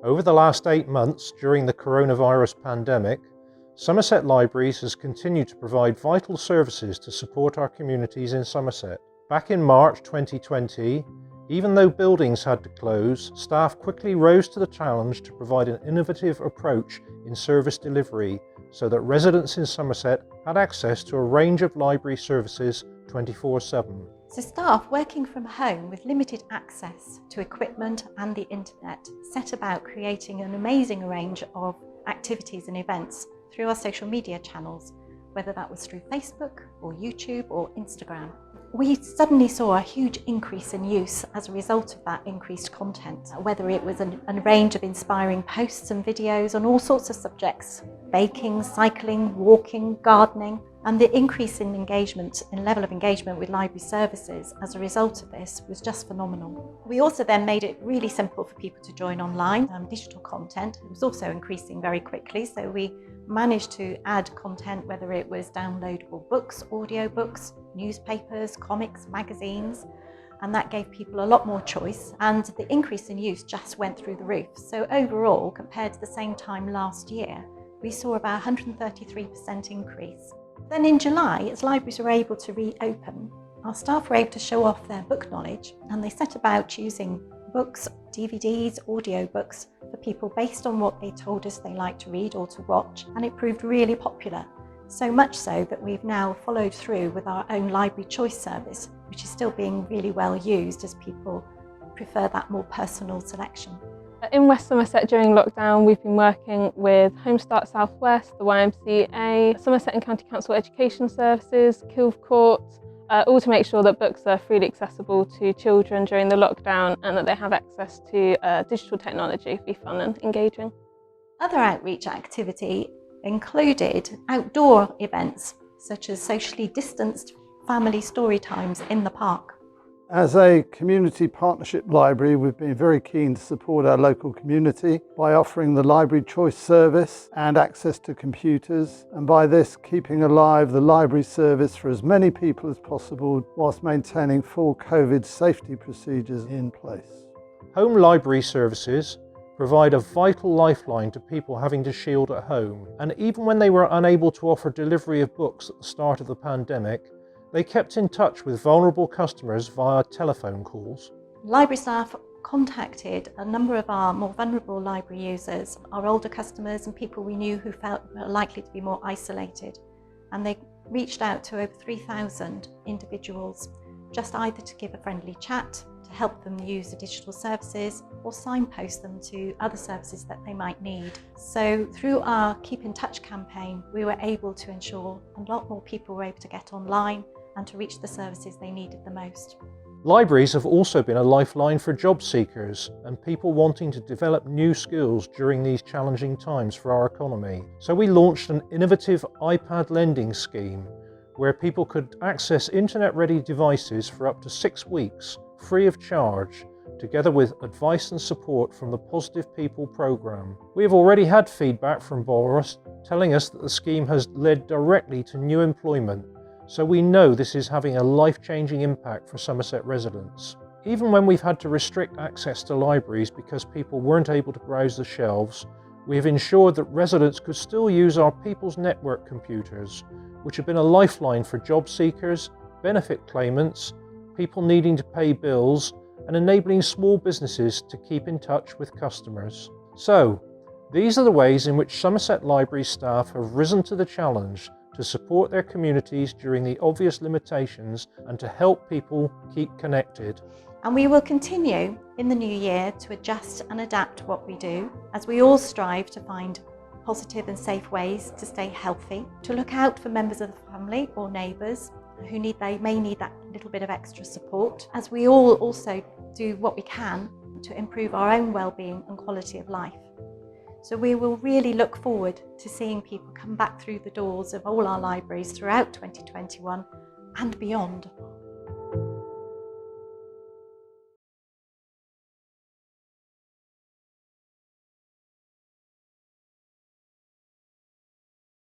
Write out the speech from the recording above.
Over the last 8 months during the coronavirus pandemic, Somerset Libraries has continued to provide vital services to support our communities in Somerset. Back in March 2020, even though buildings had to close, staff quickly rose to the challenge to provide an innovative approach in service delivery so that residents in Somerset had access to a range of library services 24/7. So staff working from home with limited access to equipment and the internet set about creating an amazing range of activities and events through our social media channels, whether that was through Facebook or YouTube or Instagram. We suddenly saw a huge increase in use as a result of that increased content, whether it was a range of inspiring posts and videos on all sorts of subjects, baking, cycling, walking, gardening, and the increase in engagement, in level of engagement with library services as a result of this was just phenomenal. We also then made it really simple for people to join online. Digital content was also increasing very quickly, so we managed to add content, whether it was downloadable books, audiobooks, newspapers, comics, magazines, and that gave people a lot more choice, and the increase in use just went through the roof. So overall, compared to the same time last year, we saw about 133% increase. Then in July, as libraries were able to reopen, our staff were able to show off their book knowledge, and they set about using books, DVDs, audiobooks for people based on what they told us they liked to read or to watch, and it proved really popular. So much so that we've now followed through with our own library choice service, which is still being really well used as people prefer that more personal selection. In West Somerset during lockdown, we've been working with Home Start South West, the YMCA, Somerset and County Council Education Services, Kilve Court, all to make sure that books are freely accessible to children during the lockdown and that they have access to digital technology to be fun and engaging. Other outreach activity included outdoor events such as socially distanced family story times in the park. As a community partnership library, we've been very keen to support our local community by offering the library choice service and access to computers, and by this keeping alive the library service for as many people as possible whilst maintaining full COVID safety procedures in place. Home library services provide a vital lifeline to people having to shield at home, and even when they were unable to offer delivery of books at the start of the pandemic, they kept in touch with vulnerable customers via telephone calls. Library staff contacted a number of our more vulnerable library users, our older customers and people we knew who felt were likely to be more isolated. And they reached out to over 3,000 individuals, just either to give a friendly chat, to help them use the digital services, or signpost them to other services that they might need. So through our Keep in Touch campaign, we were able to ensure a lot more people were able to get online and to reach the services they needed the most. Libraries have also been a lifeline for job seekers and people wanting to develop new skills during these challenging times for our economy. So we launched an innovative iPad lending scheme where people could access internet-ready devices for up to 6 weeks, free of charge, together with advice and support from the Positive People programme. We have already had feedback from borrowers telling us that the scheme has led directly to new employment, so we know this is having a life-changing impact for Somerset residents. Even when we've had to restrict access to libraries because people weren't able to browse the shelves, we have ensured that residents could still use our People's Network computers, which have been a lifeline for job seekers, benefit claimants, people needing to pay bills, and enabling small businesses to keep in touch with customers. So, these are the ways in which Somerset Library staff have risen to the challenge to support their communities during the obvious limitations and to help people keep connected. And we will continue in the new year to adjust and adapt what we do as we all strive to find positive and safe ways to stay healthy, to look out for members of the family or neighbours who may need that little bit of extra support, as we all also do what we can to improve our own well-being and quality of life. So we will really look forward to seeing people come back through the doors of all our libraries throughout 2021 and beyond.